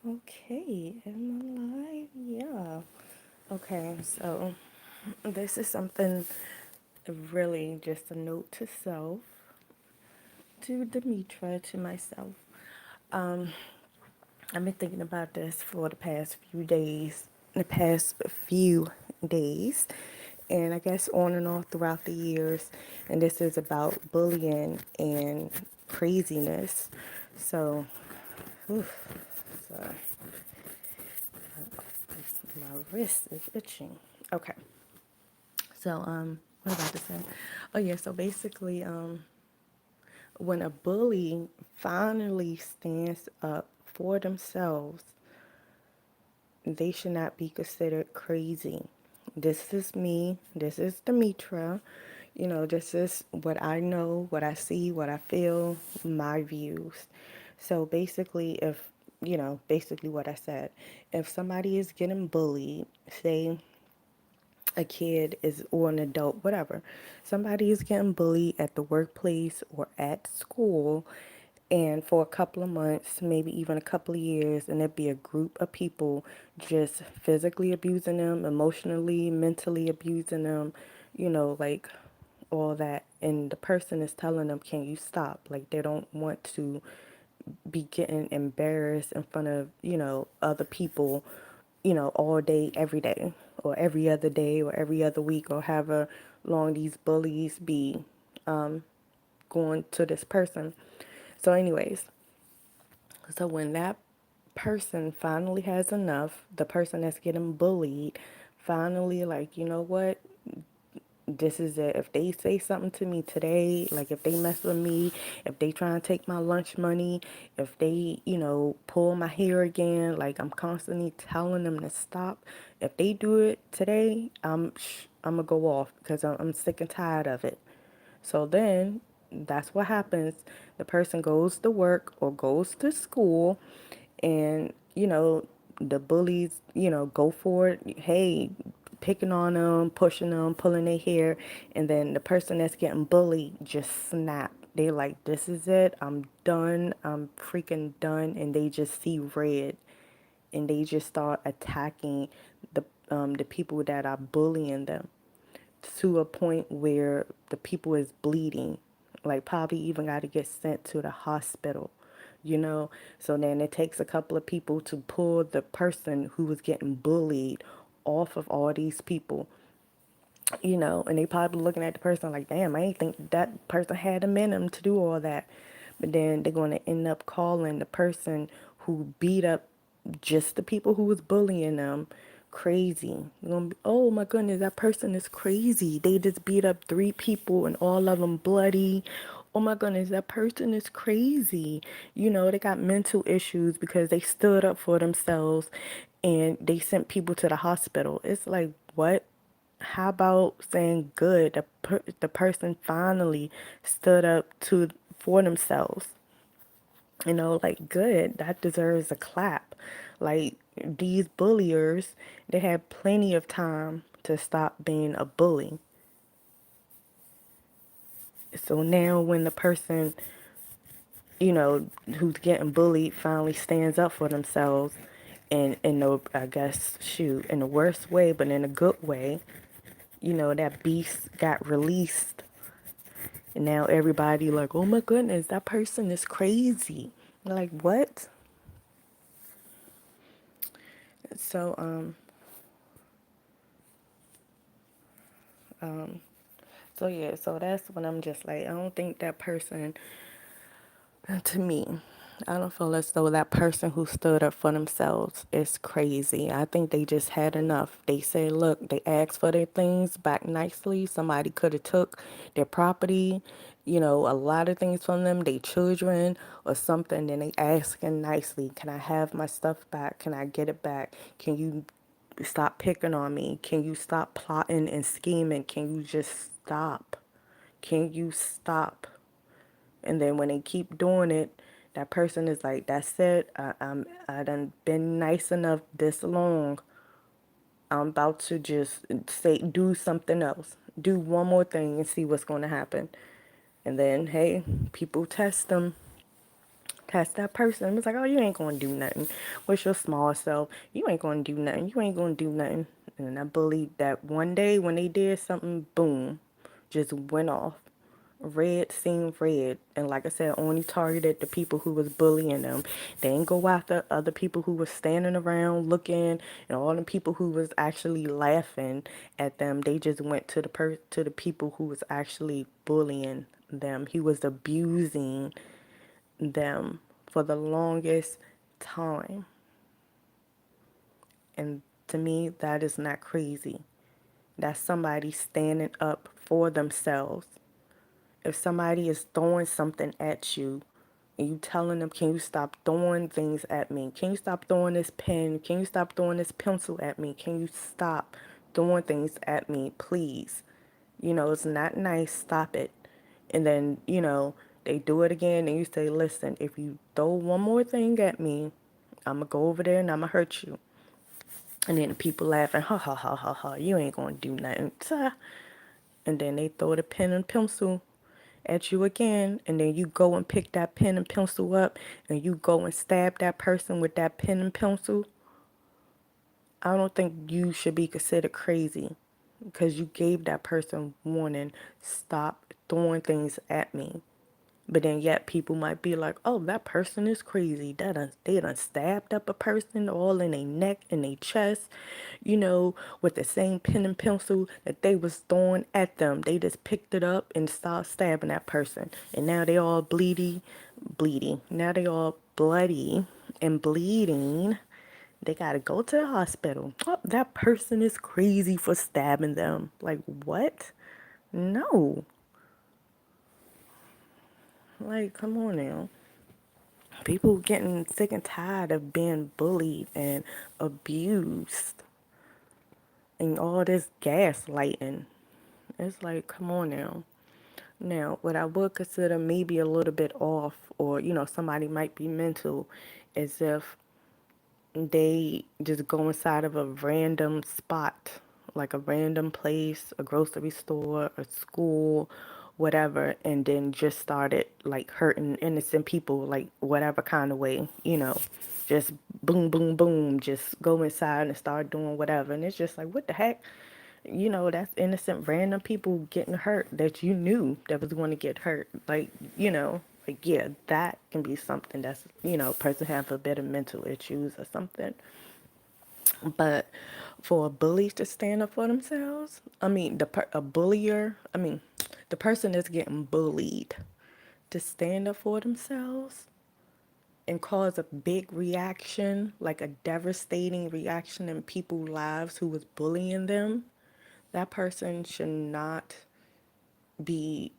Okay, am I live? Yeah. Okay, so this is something really just a note to self, to Demetra, to myself. Um, I've been thinking about this for the past few days, and I guess on and off throughout the years. And this is about bullying and craziness. So, oof, sorry, my wrist is itching. Okay, so what was I about to say? Oh yeah, so basically, when a bully finally stands up for themselves, they should not be considered crazy. This is me. This is Demetra. This is what I know, what I see, what I feel, my views. So basically, basically what I said, if somebody is getting bullied, say a kid is or an adult, whatever, somebody is getting bullied at the workplace or at school, and for a couple of months, maybe even a couple of years, and there'd be a group of people just physically abusing them, emotionally, mentally abusing them, like all that. And the person is telling them, can you stop? Like they don't want to be getting embarrassed in front of, other people, all day, every day, or every other day, or every other week, or however long these bullies be going to this person. So, anyways, so when that person finally has enough, the person that's getting bullied finally, like, you know what? This is it. If they say something to me today, like if they mess with me, if they try and take my lunch money, if they, pull my hair again, like I'm constantly telling them to stop. If they do it today, I'm gonna go off because I'm sick and tired of it. So then that's what happens. The person goes to work or goes to school, and the bullies, go for it. Hey, picking on them, pushing them, pulling their hair, and then the person that's getting bullied just snap. They like, this is it. I'm done. I'm freaking done, and they just see red, and they just start attacking the people that are bullying them to a point where the people is bleeding, like probably even got to get sent to the hospital, so then it takes a couple of people to pull the person who was getting bullied off of all these people, and they probably looking at the person like, damn, I ain't think that person had a minimum to do all that. But then they're going to end up calling the person who beat up just the people who was bullying them crazy. You're gonna be, oh my goodness, that person is crazy. They just beat up three people and all of them bloody. Oh my goodness, that person is crazy. They got mental issues because they stood up for themselves and they sent people to the hospital. It's like, what? How about saying good? The person finally stood up to for themselves. Like good. That deserves a clap. Like these bulliers, they had plenty of time to stop being a bully. So now when the person, who's getting bullied finally stands up for themselves and in the, I guess, shoot, in the worst way, but in a good way, that beast got released. And now everybody like, oh my goodness, that person is crazy. Like what? So so yeah, so that's when I'm just like, I don't think that person, to me, I don't feel as though that person who stood up for themselves is crazy. I think they just had enough. They said, look, they asked for their things back nicely. Somebody could have took their property, a lot of things from them, their children or something. Then they asking nicely, can I have my stuff back? Can I get it back? Can you stop picking on me? Can you stop plotting and scheming? Can you just stop? Can you stop? And then when they keep doing it, that person is like, that's it. I done been nice enough this long. I'm about to just say, do something else. Do one more thing and see what's going to happen. And then, hey, people test them. Test that person. It's like, oh, you ain't gonna do nothing. What's your small self? You ain't gonna do nothing. You ain't gonna do nothing. And I believe that one day when they did something, boom, just went off. Red seen red. And like I said, only targeted the people who was bullying them. They ain't go after other people who was standing around looking and all the people who was actually laughing at them. They just went to to the people who was actually bullying them. He was abusing them for the longest time. And to me, that is not crazy. That's somebody standing up for themselves. If somebody is throwing something at you and you telling them, can you stop throwing things at me? Can you stop throwing this pen? Can you stop throwing this pencil at me? Can you stop throwing things at me, please? It's not nice. Stop it. And then, they do it again and you say, listen, if you throw one more thing at me, I'm going to go over there and I'm going to hurt you. And then the people laughing, ha ha ha ha ha, you ain't going to do nothing. And then they throw the pen and pencil at you again. And then you go and pick that pen and pencil up and you go and stab that person with that pen and pencil. I don't think you should be considered crazy because you gave that person warning. Stop throwing things at me. But then yet people might be like, oh, that person is crazy. They done stabbed up a person all in their neck and their chest, with the same pen and pencil that they was throwing at them. They just picked it up and started stabbing that person. And now they all bleeding. Now they all bloody and bleeding. They gotta go to the hospital. Oh, that person is crazy for stabbing them. Like, what? No. Like, come on now. People getting sick and tired of being bullied and abused and all this gaslighting. It's like, come on now. Now, what I would consider maybe a little bit off, or somebody might be mental, is if they just go inside of a random spot, like a random place, a grocery store, a school, whatever, and then just started like hurting innocent people, like whatever kind of way, just boom, boom, boom, just go inside and start doing whatever. And it's just like, what the heck? That's innocent random people getting hurt that you knew that was going to get hurt. Like, yeah, that can be something that's, person have a bit of mental issues or something. But for a bully to stand up for themselves, I mean, a bullier, I mean, the person that's getting bullied to stand up for themselves and cause a big reaction, like a devastating reaction in people's lives who was bullying them, that person should not be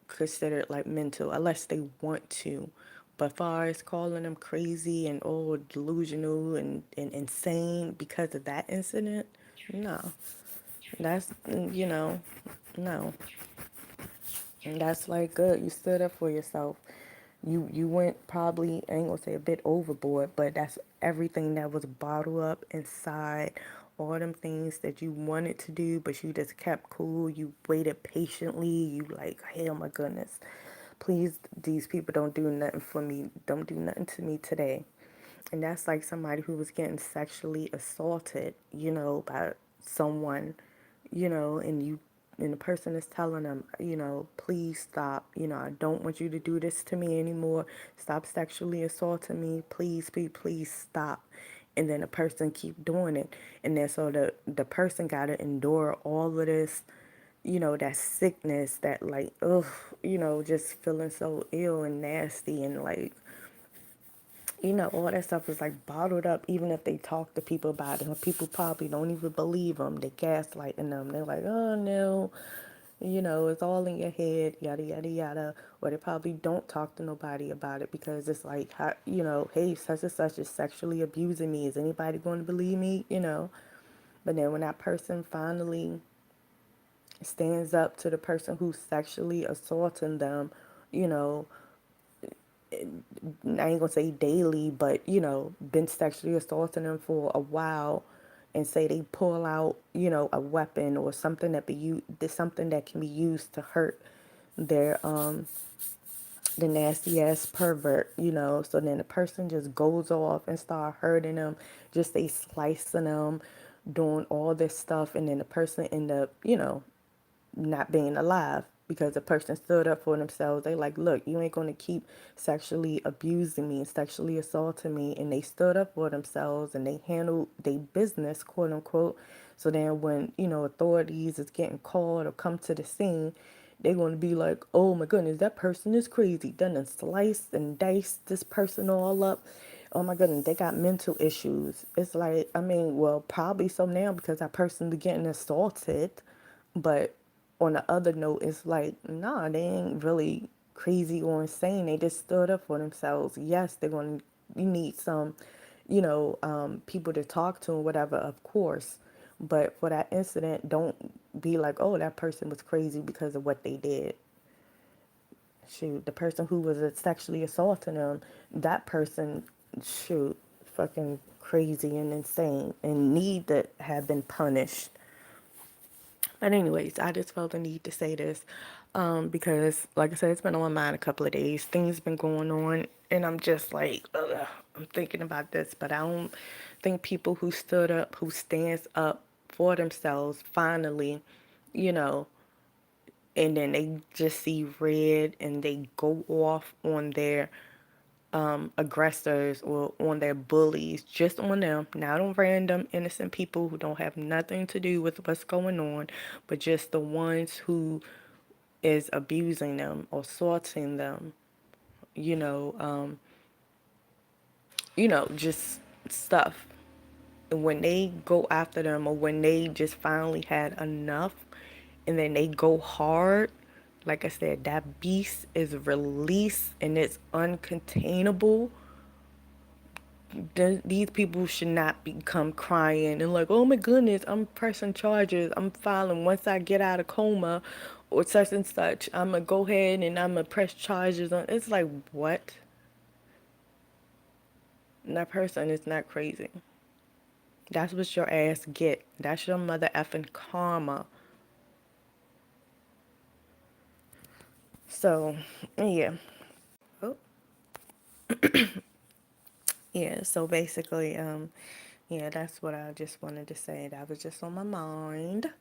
considered like mental unless they want to. But far as calling them crazy and delusional and insane because of that incident, no. That's no. And that's like good. You stood up for yourself. You went probably, I ain't gonna say a bit overboard, but that's everything that was bottled up inside. All them things that you wanted to do, but you just kept cool. You waited patiently. You like, hey, oh my goodness, please, these people don't do nothing for me. Don't do nothing to me today. And that's like somebody who was getting sexually assaulted, by someone, and the person is telling them, please stop. I don't want you to do this to me anymore. Stop sexually assaulting me. Please, please, please stop. And then the person keep doing it. And then so the person got to endure all of this, that sickness, that like, ugh, just feeling so ill and nasty and like, all that stuff is like bottled up. Even if they talk to people about it, people probably don't even believe them. They gaslighting them. They're like, oh no, it's all in your head, yada yada yada. Or they probably don't talk to nobody about it because it's like, hey, such and such is sexually abusing me. Is anybody going to believe me? But then when that person finally stands up to the person who's sexually assaulting them, you know, I ain't gonna say daily, but been sexually assaulting them for a while, and say they pull out, a weapon or something that something that can be used to hurt their the nasty ass pervert, you know. So then the person just goes off and start hurting them, just they slicing them, doing all this stuff, and then the person end up, you know, not being alive because the person stood up for themselves. They like, look, you ain't gonna keep sexually abusing me and sexually assaulting me, and they stood up for themselves and they handled their business, quote unquote. So then when, you know, authorities is getting called or come to the scene, they're gonna be like, oh my goodness, that person is crazy. Done sliced and diced this person all up. Oh my goodness, they got mental issues. It's like, I mean, well, probably so now because that person's getting assaulted. But on the other note, it's like, nah, they ain't really crazy or insane. They just stood up for themselves. Yes, they're going to, you need some, you know, people to talk to and whatever, of course. But for that incident, don't be like, oh, that person was crazy because of what they did. Shoot, the person who was sexually assaulting them, that person, shoot, fucking crazy and insane and need to have been punished. But anyways, I just felt the need to say this because, like I said, it's been on my mind a couple of days. Things been going on, and I'm just like, ugh, I'm thinking about this. But I don't think people who stood up, who stands up for themselves, finally, you know, and then they just see red and they go off on their aggressors or on their bullies, just on them, not on random innocent people who don't have nothing to do with what's going on, but just the ones who is abusing them or assaulting them, you know, just stuff. And when they go after them or when they just finally had enough and then they go hard, like I said, that beast is released and it's uncontainable. These people should not become crying and like, oh my goodness, I'm pressing charges, I'm filing once I get out of coma or such and such. I'm gonna go ahead and I'm gonna press charges on. It's like, what? And that person is not crazy. That's what your ass get. That's your mother effing karma. So, yeah. Oh, yeah. So basically, yeah, that's what I just wanted to say. That was just on my mind.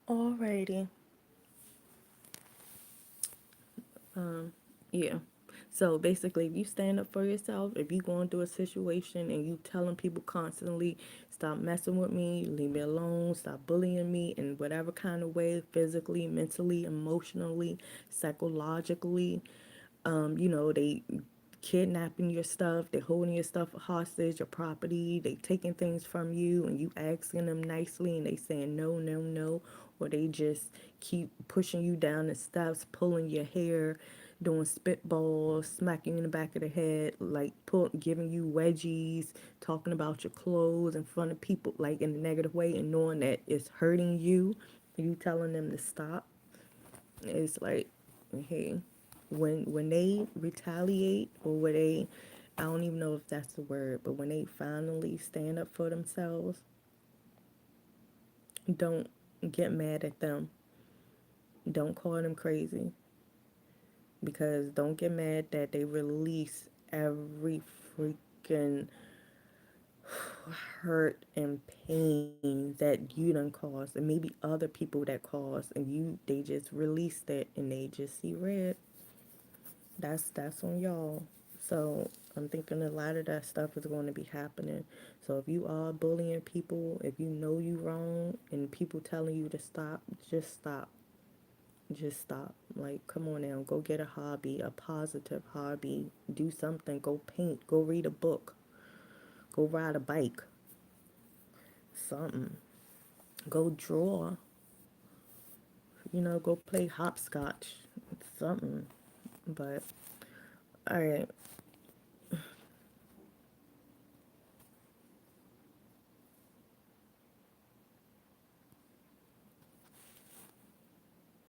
Alrighty. Yeah. So basically, if you stand up for yourself, if you going through a situation and you telling people constantly, stop messing with me, leave me alone, stop bullying me in whatever kind of way, physically, mentally, emotionally, psychologically, you know, they kidnapping your stuff, they holding your stuff hostage, your property, they taking things from you and you asking them nicely and they saying no, no, no, or they just keep pushing you down the steps, pulling your hair, doing spitballs, smacking you in the back of the head, like giving you wedgies, talking about your clothes in front of people like in a negative way and knowing that it's hurting you, you telling them to stop. It's like, hey, when they retaliate or when they, I don't even know if that's the word, but when they finally stand up for themselves, don't get mad at them. Don't call them crazy because don't get mad that they release every freaking hurt and pain that you done caused and maybe other people that caused and they just released it and they just see red. That's on y'all. So I'm thinking a lot of that stuff is going to be happening. So if you are bullying people, if you know you wrong and people telling you to stop, just stop. Just stop. Like, come on now, go get a hobby, a positive hobby. Do something. Go paint. Go read a book. Go ride a bike. Something. Go draw. You know, go play hopscotch. Something. But, alright.